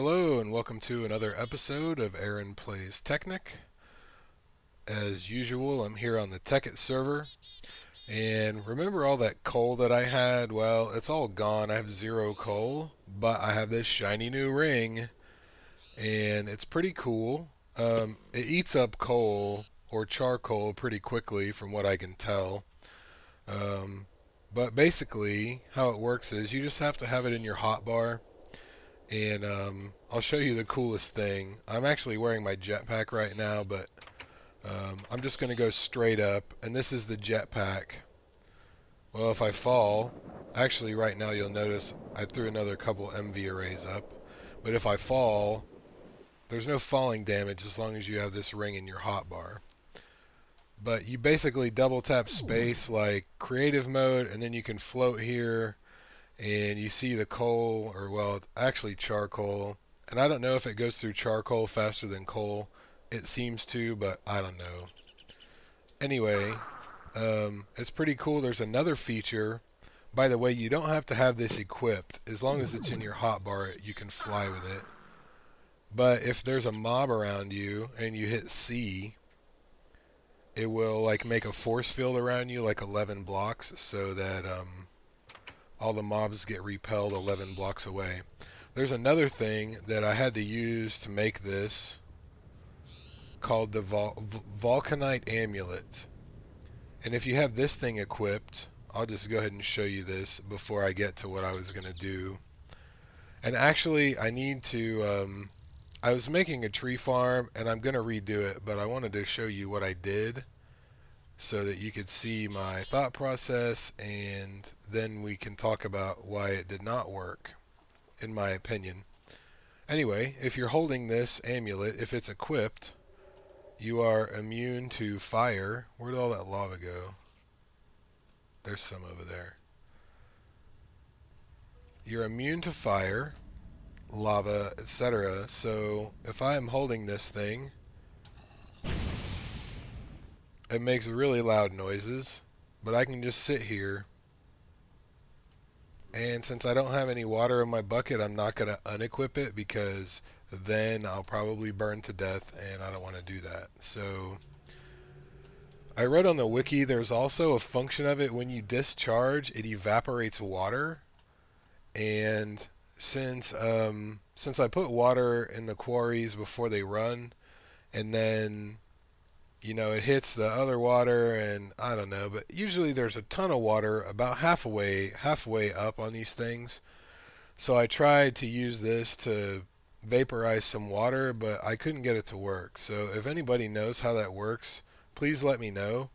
Hello and welcome to another episode of Aaron Plays Technic. As usual, I'm here on the Tekkit server. And remember all that coal that I had? Well, it's all gone. I have zero coal, but I have this shiny new ring, and it's pretty cool. It eats up coal or charcoal pretty quickly from what I can tell. Um, but basically, how it works is you just have to have it in your hotbar. And I'll show you the coolest thing. I'm actually wearing my jetpack right now, but I'm just going to go straight up. And this is the jetpack. Well, if I fall, actually right now you'll notice I threw another couple MV arrays up. But if I fall, there's no falling damage as long as you have this ring in your hotbar. But you basically double tap space like creative mode, and then you can float here. And you see the coal, or well, it's actually charcoal. And I don't know if it goes through charcoal faster than coal. It seems to, but I don't know. Anyway, it's pretty cool. There's another feature. By the way, you don't have to have this equipped. As long as it's in your hotbar, you can fly with it. But if there's a mob around you and you hit C, it will like make a force field around you, like 11 blocks, so that all the mobs get repelled 11 blocks away. There's another thing that I had to use to make this called the Volcanite Amulet. And if you have this thing equipped, I'll just go ahead and show you this before I get to what I was going to do. And actually, I need to... I was making a tree farm, and I'm going to redo it, but I wanted to show you what I did so that you could see my thought process, and then we can talk about why it did not work, in my opinion. Anyway, if you're holding this amulet, if it's equipped, you are immune to fire. Where'd all that lava go? There's some over there. You're immune to fire, lava, etc. So if I'm holding this thing, it makes really loud noises, but I can just sit here. And since I don't have any water in my bucket, I'm not going to unequip it because then I'll probably burn to death, and I don't want to do that. So I read on the wiki there's also a function of it when you discharge, it evaporates water. And since I put water in the quarries before they run, and then it hits the other water, and I don't know, but usually there's a ton of water about halfway up on these things. So I tried to use this to vaporize some water, but I couldn't get it to work. So if anybody knows how that works, please let me know.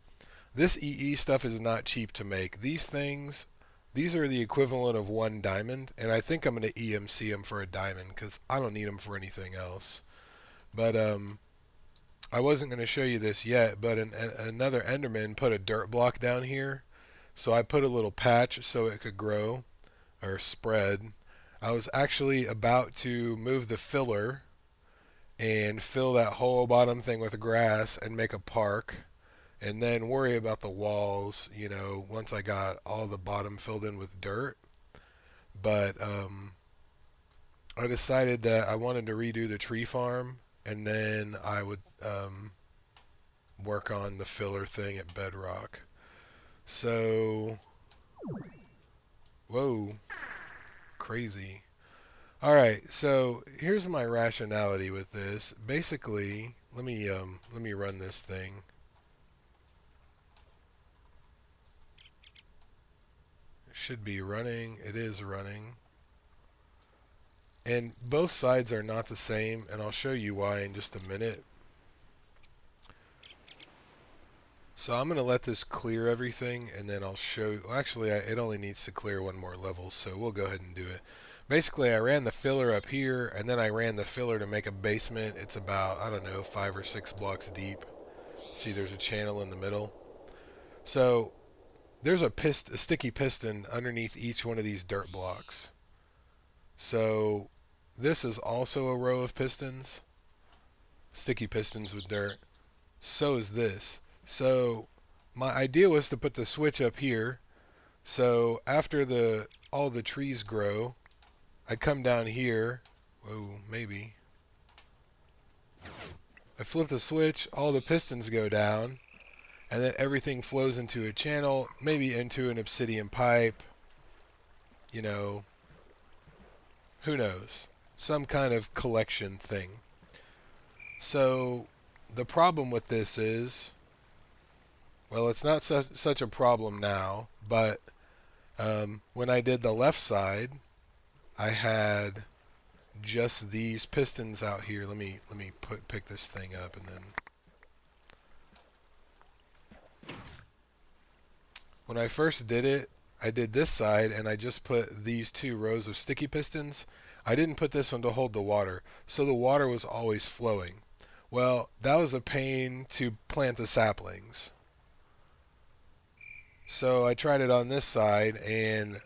This EE stuff is not cheap to make. These are the equivalent of 1 diamond, and I think I'm going to EMC them for a diamond because I don't need them for anything else. But I wasn't going to show you this yet, but another Enderman put a dirt block down here. So I put a little patch so it could grow or spread. I was actually about to move the filler and fill that whole bottom thing with grass and make a park, and then worry about the walls, once I got all the bottom filled in with dirt. But I decided that I wanted to redo the tree farm, and then I would work on the filler thing at bedrock. So, whoa, crazy. Alright, so here's my rationality with this. Basically, let me run this thing. It should be running. It is running. And both sides are not the same, and I'll show you why in just a minute. So I'm going to let this clear everything, and then I'll show you. Well, actually, it only needs to clear one more level, so we'll go ahead and do it. Basically, I ran the filler up here, and then I ran the filler to make a basement. It's about, I don't know, 5 or 6 blocks deep. See, there's a channel in the middle. So there's a sticky piston underneath each one of these dirt blocks. So this is also a row of pistons, sticky pistons with dirt. So is this. So my idea was to put the switch up here. So after all the trees grow, I come down here Whoa, maybe. I flip the switch, all the pistons go down, and then everything flows into a channel, maybe into an obsidian pipe. You know, who knows? Some kind of collection thing. So, the problem with this is, well, it's not such a problem now, but when I did the left side, I had just these pistons out here. Let me pick this thing up and then. When I first did it, I did this side and I just put these 2 rows of sticky pistons. I didn't put this one to hold the water, so the water was always flowing. Well, that was a pain to plant the saplings. So I tried it on this side, and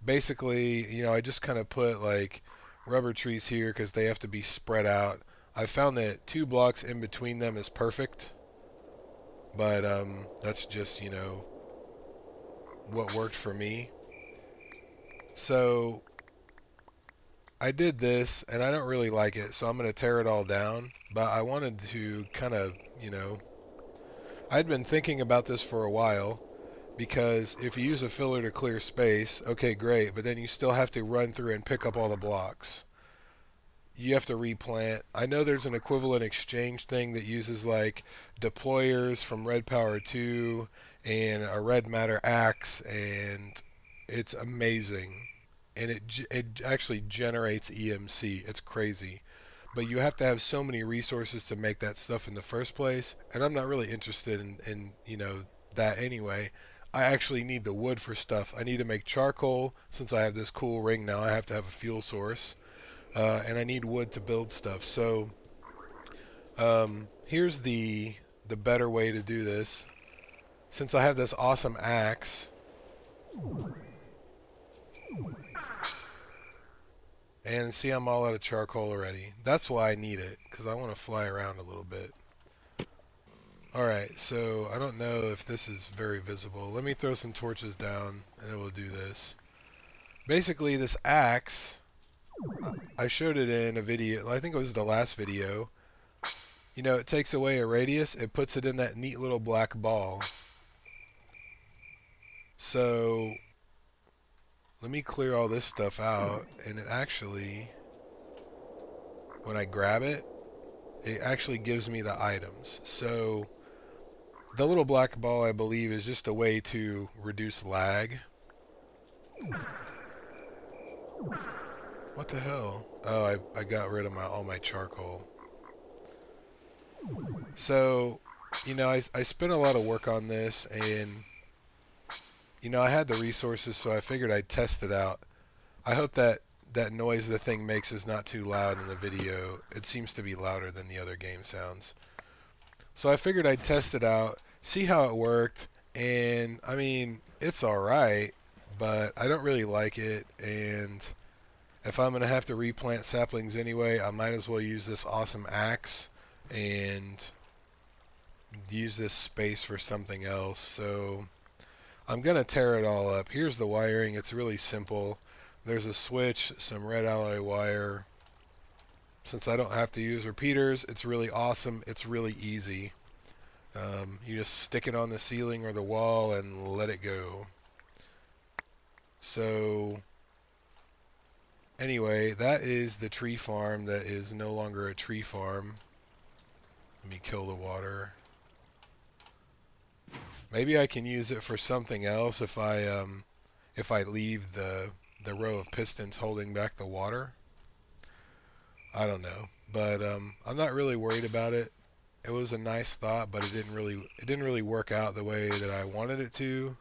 basically, you know, I just kind of put like rubber trees here because they have to be spread out. I found that 2 blocks in between them is perfect, but that's just, you know, what worked for me. So I did this, and I don't really like it, so I'm going to tear it all down. But I wanted to kind of, you know, I'd been thinking about this for a while, because if you use a filler to clear space, okay, great, but then you still have to run through and pick up all the blocks. You have to replant. I know there's an equivalent exchange thing that uses like deployers from Red Power 2 and a red matter axe, and it's amazing. And it actually generates EMC. It's crazy. But you have to have so many resources to make that stuff in the first place, and I'm not really interested in you know, that anyway. I actually need the wood for stuff. I need to make charcoal. Since I have this cool ring now, I have to have a fuel source. And I need wood to build stuff. So here's the better way to do this. Since I have this awesome axe, and see, I'm all out of charcoal already. That's why I need it, because I want to fly around a little bit. Alright, so I don't know if this is very visible. Let me throw some torches down, and then we'll do this. Basically, this axe, I showed it in a video, I think it was the last video. You know, it takes away a radius, it puts it in that neat little black ball. So, let me clear all this stuff out, and it actually, when I grab it, it actually gives me the items. So, the little black ball, I believe, is just a way to reduce lag. What the hell? Oh, I got rid of all my charcoal. So, you know, I spent a lot of work on this, and, you know, I had the resources, so I figured I'd test it out. I hope that noise the thing makes is not too loud in the video. It seems to be louder than the other game sounds. So I figured I'd test it out, see how it worked, and, I mean, it's alright, but I don't really like it, and if I'm going to have to replant saplings anyway, I might as well use this awesome axe and use this space for something else. So I'm going to tear it all up. Here's the wiring. It's really simple. There's a switch, some red alloy wire. Since I don't have to use repeaters, it's really awesome. It's really easy. You just stick it on the ceiling or the wall and let it go. So anyway, that is the tree farm that is no longer a tree farm. Let me kill the water. Maybe I can use it for something else if I leave the row of pistons holding back the water. I don't know, but I'm not really worried about it. It was a nice thought, but it didn't really work out the way that I wanted it to.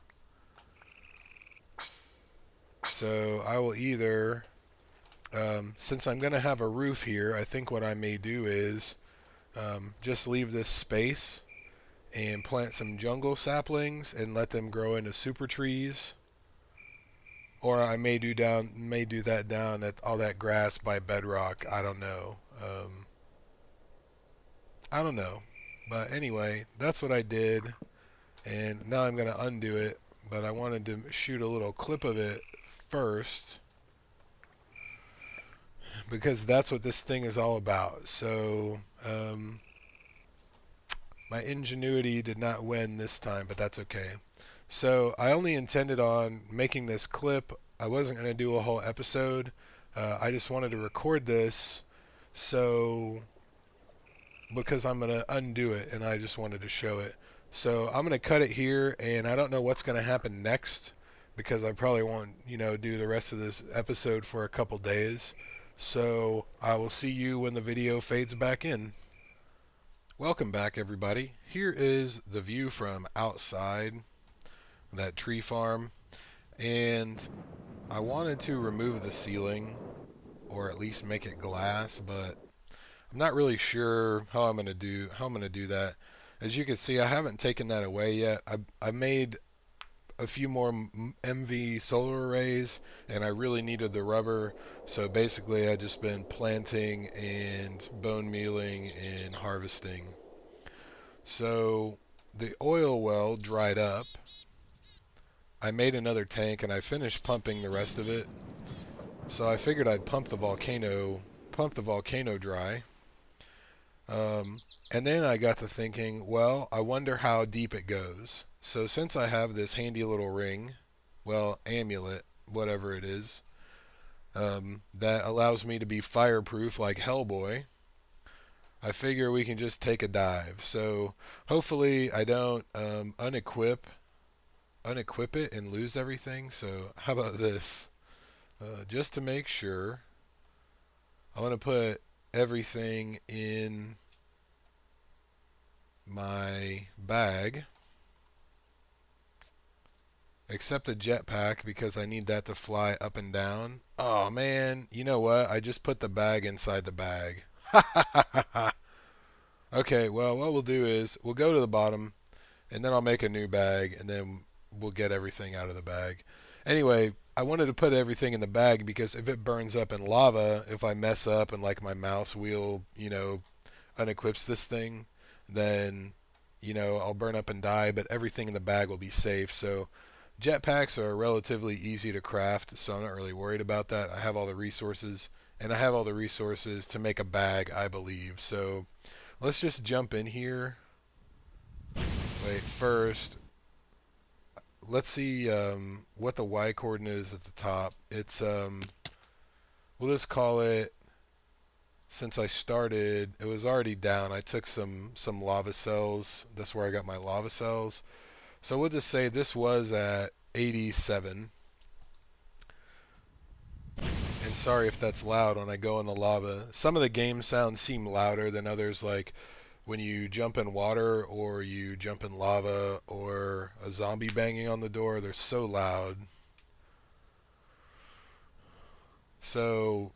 So I will either, since I'm going to have a roof here, I think what I may do is just leave this space and plant some jungle saplings and let them grow into super trees. Or I may do that down at all that grass by bedrock. I don't know. I don't know. But anyway, that's what I did. And now I'm going to undo it. But I wanted to shoot a little clip of it first. because that's what this thing is all about. So my ingenuity did not win this time, but that's okay. So I only intended on making this clip. I wasn't going to do a whole episode. I just wanted to record this so because I'm going to undo it and I just wanted to show it. So I'm going to cut it here, and I don't know what's going to happen next because I probably won't, do the rest of this episode for a couple days. So I will see you when the video fades back in. Welcome back, everybody. Here is the view from outside that tree farm, and I wanted to remove the ceiling or at least make it glass, but I'm not really sure how I'm going to do that. As you can see, I haven't taken that away yet. I made a few more MV solar arrays, and I really needed the rubber, so basically I just been planting and bone mealing and harvesting. So the oil well dried up. I made another tank and I finished pumping the rest of it. So I figured I'd pump the volcano dry. And then I got to thinking, well, I wonder how deep it goes. So since I have this handy little ring, well, amulet, whatever it is, that allows me to be fireproof like Hellboy, I figure we can just take a dive. So hopefully I don't unequip it and lose everything. So how about this? Just to make sure, I want to put everything in my bag except the jetpack because I need that to fly up and down. Oh man, you know what? I just put the bag inside the bag. Okay, well, what we'll do is we'll go to the bottom and then I'll make a new bag and then we'll get everything out of the bag. Anyway, I wanted to put everything in the bag because if it burns up in lava, if I mess up and like my mouse wheel, unequips this thing, then, I'll burn up and die, but everything in the bag will be safe. So jetpacks are relatively easy to craft, so I'm not really worried about that. I have all the resources, and I have all the resources to make a bag, I believe. So let's just jump in here. Wait, first, let's see what the Y coordinate is at the top. It's, we'll just call it, since I started, it was already down. I took some lava cells. That's where I got my lava cells. So we'll just say this was at 87. And sorry if that's loud when I go in the lava. Some of the game sounds seem louder than others, like when you jump in water or you jump in lava or a zombie banging on the door. They're so loud. So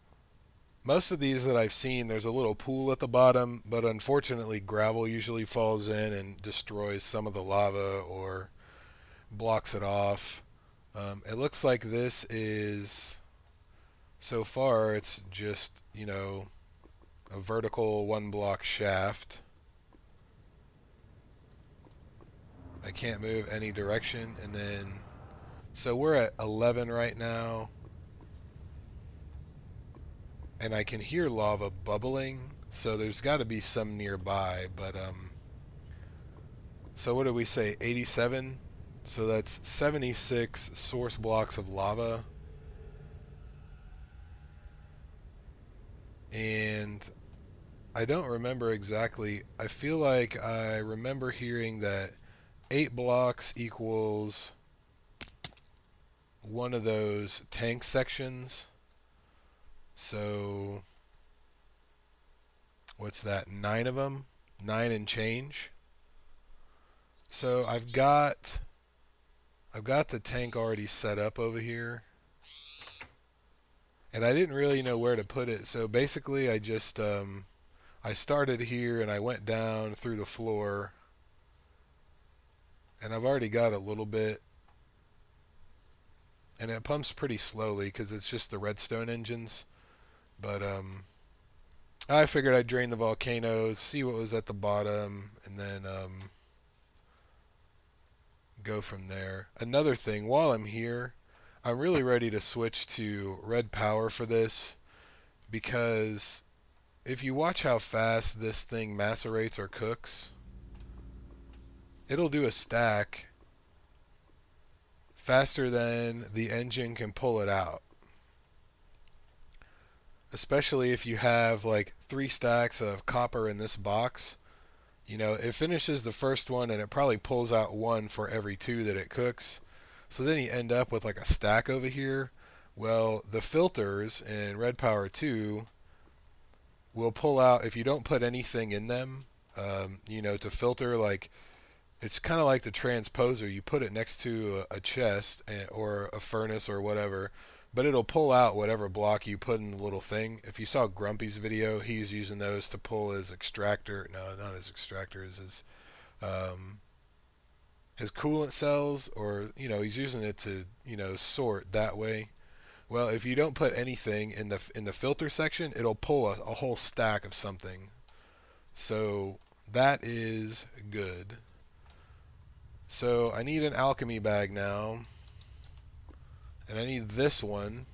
most of these that I've seen, there's a little pool at the bottom, but unfortunately gravel usually falls in and destroys some of the lava or blocks it off. It looks like this is, so far, it's just, a vertical 1-block shaft. I can't move any direction, and then, so we're at 11 right now. And I can hear lava bubbling, so there's got to be some nearby, but so what did we say, 87? So that's 76 source blocks of lava. And I don't remember exactly. I feel like I remember hearing that 8 blocks equals one of those tank sections. So what's that, 9 of them? 9 and change. So I've got the tank already set up over here. And I didn't really know where to put it. So basically I just I started here and I went down through the floor. And I've already got a little bit. And it pumps pretty slowly because it's just the redstone engines. But I figured I'd drain the volcanoes, see what was at the bottom, and then go from there. Another thing, while I'm here, I'm really ready to switch to red power for this because if you watch how fast this thing macerates or cooks, it'll do a stack faster than the engine can pull it out. Especially if you have like 3 stacks of copper in this box. You know, it finishes the first one and it probably pulls out 1 for every 2 that it cooks. So then you end up with like a stack over here. Well, the filters in Red Power 2 will pull out, if you don't put anything in them, you know, to filter, like, it's kind of like the transposer. You put it next to a chest or a furnace or whatever, but it'll pull out whatever block you put in the little thing. If you saw Grumpy's video, he's using those to pull his extractor. No, not his extractor. His coolant cells, or you know, he's using it to, you know, sort that way. Well, if you don't put anything in the filter section, it'll pull a whole stack of something. So that is good. So I need an alchemy bag now. And I need this one.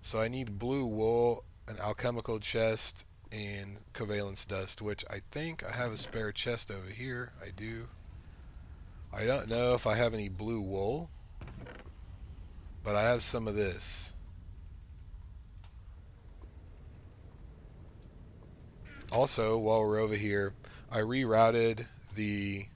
So I need blue wool, an alchemical chest, and covalence dust, which I think I have a spare chest over here. I do. I don't know if I have any blue wool, but I have some of this. Also, while we're over here, I rerouted the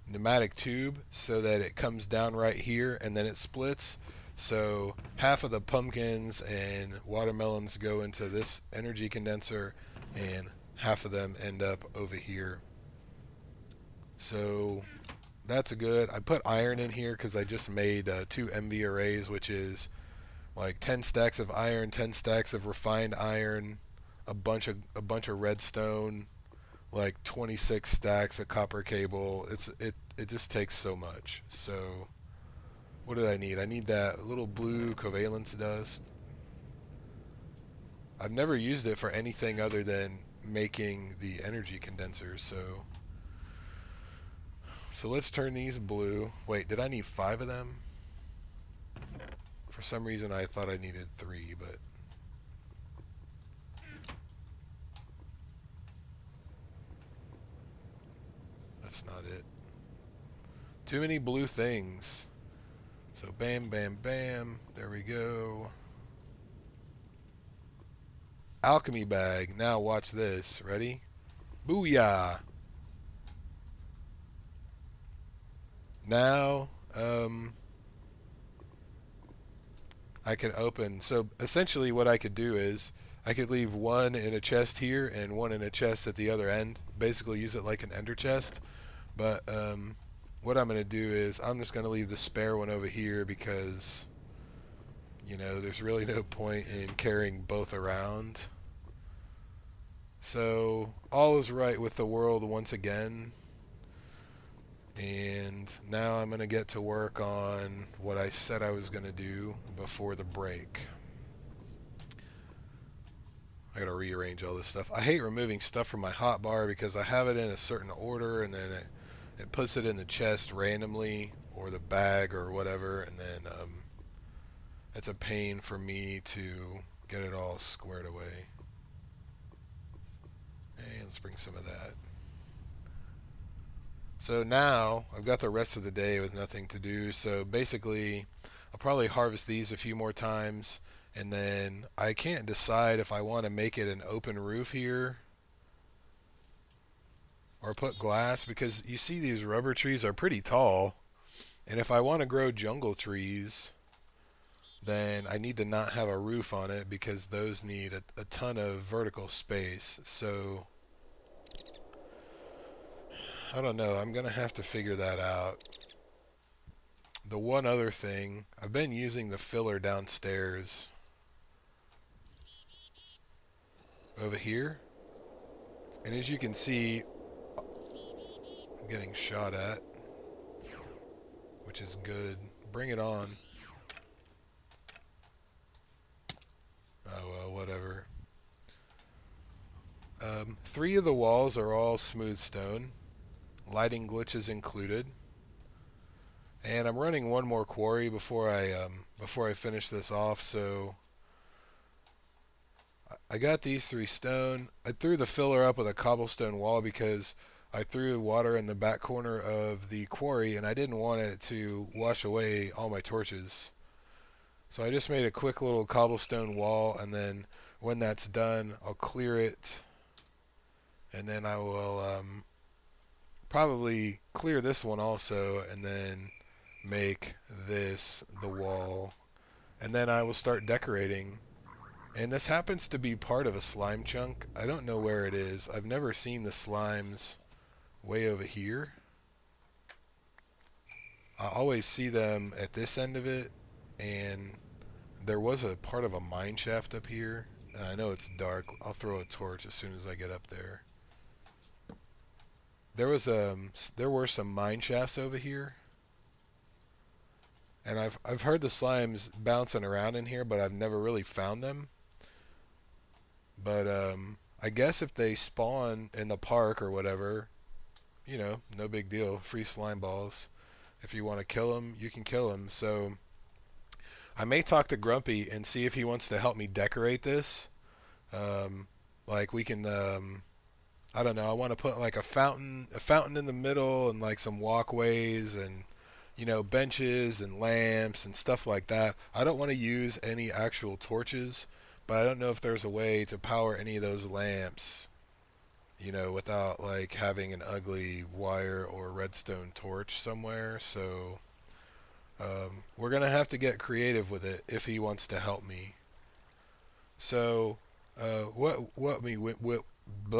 pneumatic tube so that it comes down right here and then it splits. So half of the pumpkins and watermelons go into this energy condenser and half of them end up over here. So that's good. I put iron in here because I just made 2 MV arrays, which is like 10 stacks of iron, 10 stacks of refined iron, a bunch of redstone, like 26 stacks of copper cable. It just takes so much. So what did I need? I need that little blue covalence dust. I've never used it for anything other than making the energy condensers. So let's turn these blue. Wait, did I need 5 of them? For some reason I thought I needed 3, but that's not it. Too many blue things. So bam, bam, bam. There we go. Alchemy bag. Now watch this. Ready? Booyah! Now, I can open. So essentially what I could do is I could leave 1 in a chest here and 1 in a chest at the other end. Basically use it like an ender chest. But what I'm going to do is I'm just going to leave the spare one over here because, you know, there's really no point in carrying both around. So all is right with the world once again. And now I'm going to get to work on what I said I was going to do before the break. I got to rearrange all this stuff. I hate removing stuff from my hotbar because I have it in a certain order and then it puts it in the chest randomly or the bag or whatever, and then it's a pain for me to get it all squared away. And let's bring some of that. So now I've got the rest of the day with nothing to do. So basically I'll probably harvest these a few more times, and then I can't decide if I want to make it an open roof here or put glass, because you see these rubber trees are pretty tall, and if I want to grow jungle trees then I need to not have a roof on it because those need a ton of vertical space. So I don't know, I'm gonna have to figure that out. The one other thing, I've been using the filler downstairs over here, and as you can see I'm getting shot at, which is good. Bring it on. Oh well, whatever. 3 of the walls are all smooth stone, lighting glitches included, and I'm running one more quarry before I finish this off. So I got these 3 stone. I threw the filler up with a cobblestone wall because I threw water in the back corner of the quarry and I didn't want it to wash away all my torches. So I just made a quick little cobblestone wall, and then when that's done, I'll clear it, and then I will probably clear this one also, and then make this the wall, and then I will start decorating. And this happens to be part of a slime chunk. I don't know where it is. I've never seen the slimes way over here. I always see them at this end of it, and there was a part of a mine shaft up here. And I know it's dark. I'll throw a torch as soon as I get up there. There were some mine shafts over here, and I've heard the slimes bouncing around in here, but I've never really found them. But I guess if they spawn in the park or whatever, you know, no big deal. Free slime balls. If you want to kill them, you can kill them. So I may talk to Grumpy and see if he wants to help me decorate this. Like we can, I don't know. I want to put like a fountain in the middle, and like some walkways, and you know, benches and lamps and stuff like that. I don't want to use any actual torches, but I don't know if there's a way to power any of those lamps, you know, without like having an ugly wire or redstone torch somewhere. So we're gonna have to get creative with it if he wants to help me. So blah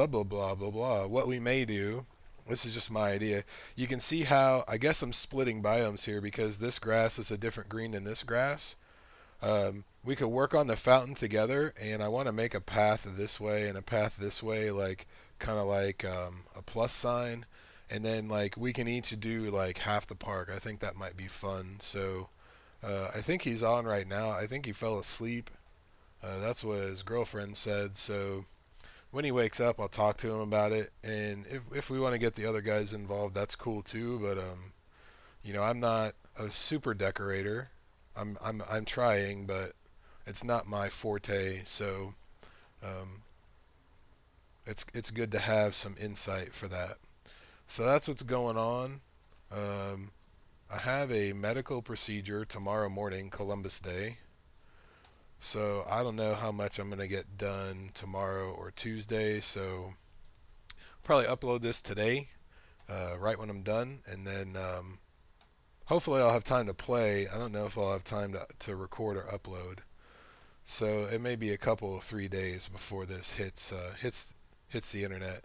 blah blah blah blah. What we may do. This is just my idea. You can see how I guess I'm splitting biomes here because this grass is a different green than this grass. We could work on the fountain together, and I want to make a path this way and a path this way, like kind of like a plus sign, and then like we can each do like half the park. I think that might be fun. So I think he's on right now. I think he fell asleep. That's what his girlfriend said. So when he wakes up, I'll talk to him about it, and if we want to get the other guys involved, that's cool too. But you know, I'm not a super decorator. I'm trying, but it's not my forte. So it's good to have some insight for that. So that's what's going on. I have a medical procedure tomorrow morning, Columbus Day. So I don't know how much I'm going to get done tomorrow or Tuesday. So probably upload this today, right when I'm done, and then hopefully I'll have time to play. I don't know if I'll have time to record or upload. So it may be a couple of 3 days before this hits the internet.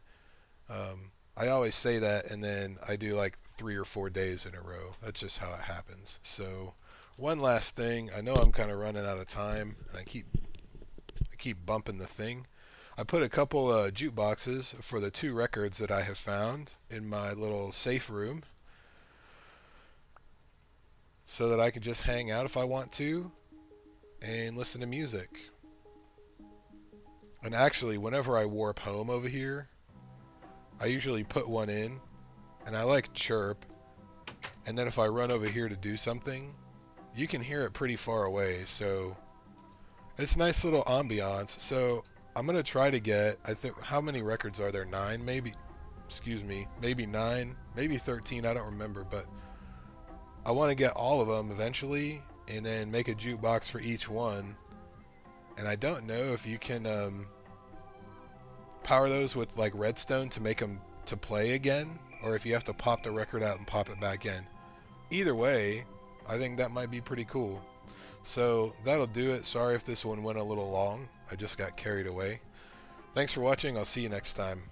I always say that, and then I do like 3 or 4 days in a row. That's just how it happens. So one last thing. I know I'm kind of running out of time, and I keep bumping the thing. I put a couple jukeboxes for the 2 records that I have found in my little safe room, so that I can just hang out if I want to and listen to music. And actually, whenever I warp home over here, I usually put one in, and I like chirp, and then if I run over here to do something, you can hear it pretty far away. So it's nice little ambiance. So I'm gonna try to get, I think, how many records are there? 9 maybe, excuse me, maybe 9, maybe 13, I don't remember, but I want to get all of them eventually, and then make a jukebox for each one. And I don't know if you can power those with like redstone to make them to play again, or if you have to pop the record out and pop it back in. Either way, I think that might be pretty cool. So that'll do it. Sorry if this one went a little long. I just got carried away. Thanks for watching. I'll see you next time.